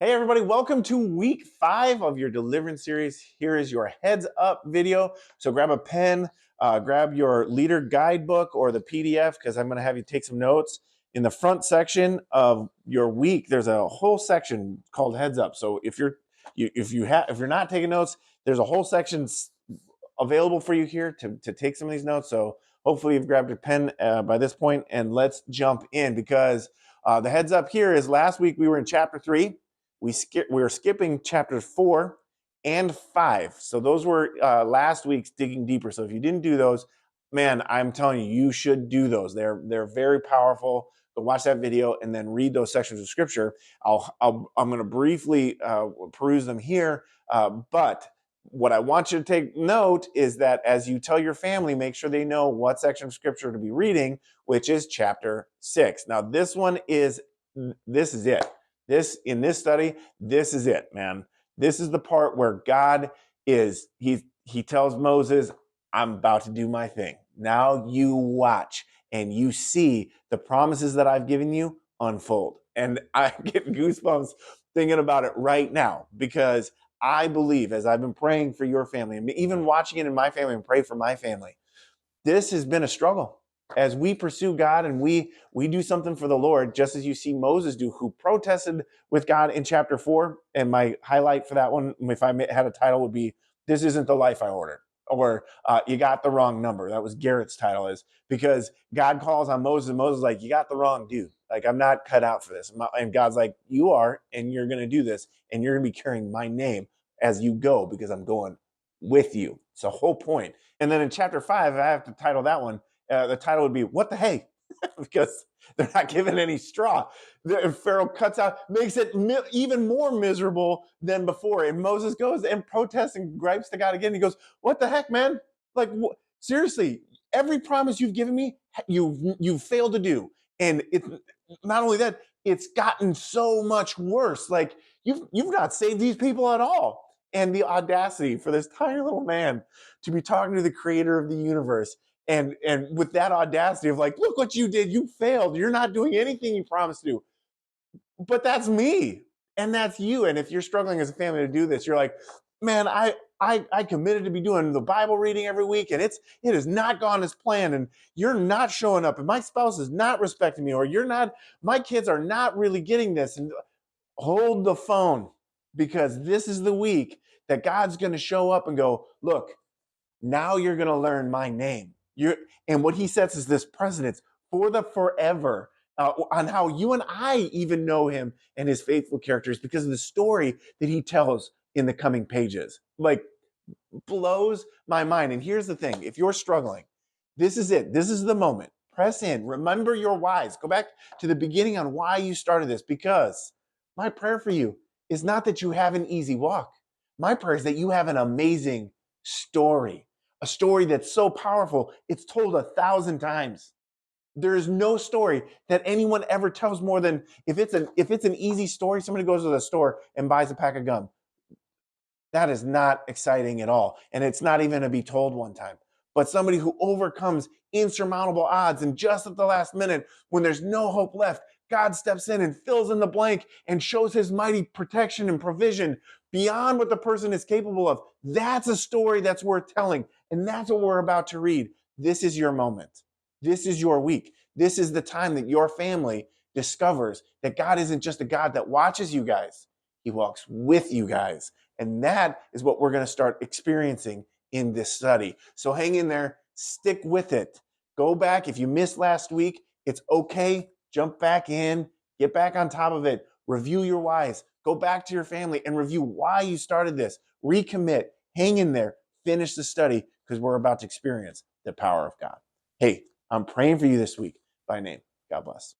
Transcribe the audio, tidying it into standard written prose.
Hey everybody, welcome to week 5 of your Deliverance series. Here is your heads up video. So grab a pen, grab your leader guidebook or the PDF because I'm going to have you take some notes. In the front section of your week, there's a whole section called heads up. So if you're not taking notes, there's a whole section available for you here to take some of these notes. So hopefully you've grabbed your pen by this point, and let's jump in because the heads up here is last week we were in chapter 3. We were skipping chapters 4 and 5. So those were last week's digging deeper. So if you didn't do those, man, I'm telling you, you should do those. They're very powerful. Go watch that video and then read those sections of scripture. I'm going to briefly peruse them here, but what I want you to take note is that as you tell your family, make sure they know what section of scripture to be reading, which is chapter 6. Now, this is it. In this study, this is it, man. This is the part where God he tells Moses, I'm about to do my thing. Now you watch and you see the promises that I've given you unfold. And I get goosebumps thinking about it right now because I believe, as I've been praying for your family and even watching it in my family and pray for my family, this has been a struggle as we pursue God and we do something for the Lord, just as you see Moses do, who protested with God in chapter 4. And my highlight for that one, if I had a title, would be, "This isn't the life I ordered," or "You got the wrong number." That was Garrett's title, is because God calls on Moses, and Moses is like, "You got the wrong dude. Like, I'm not cut out for this." And God's like, "You are, and you're going to do this, and you're going to be carrying my name as you go because I'm going with you." It's the whole point. And then in chapter 5, I have to title that one. The title would be, "What the hey?" because they're not given any straw. Pharaoh cuts out, makes it even more miserable than before. And Moses goes and protests and gripes to God again. He goes, "What the heck, man? Like, seriously, every promise you've given me, you've failed to do." And it's not only that, it's gotten so much worse. Like, you've not saved these people at all. And the audacity for this tiny little man to be talking to the creator of the universe, and with that audacity of like, "Look what you did, you failed, you're not doing anything you promised to do." But that's me and that's you. And if you're struggling as a family to do this, you're like, "Man, I committed to be doing the Bible reading every week, and it has not gone as planned, and you're not showing up, and my spouse is not respecting me, or my kids are not really getting this." And hold the phone, because this is the week that God's going to show up and go, "Look, now you're going to learn my name." And what he sets is this precedence for the forever, on how you and I even know him and his faithful characters because of the story that he tells in the coming pages. Like, blows my mind. And here's the thing: if you're struggling, this is it. This is the moment. Press in. Remember your whys. Go back to the beginning on why you started this, because my prayer for you is not that you have an easy walk. My prayer is that you have an amazing story, a story that's so powerful, it's told 1,000 times. There is no story that anyone ever tells more than, if it's an easy story, somebody goes to the store and buys a pack of gum. That is not exciting at all. And it's not even to be told one time. But somebody who overcomes insurmountable odds, and just at the last minute, when there's no hope left, God steps in and fills in the blank and shows his mighty protection and provision beyond what the person is capable of. That's a story that's worth telling. And that's what we're about to read. This is your moment. This is your week. This is the time that your family discovers that God isn't just a God that watches you guys, he walks with you guys. And that is what we're going to start experiencing in this study. So hang in there, stick with it. Go back. If you missed last week, it's okay. Jump back in, get back on top of it, review your whys, go back to your family and review why you started this, recommit, hang in there, finish the study, because we're about to experience the power of God. Hey, I'm praying for you this week by name. God bless.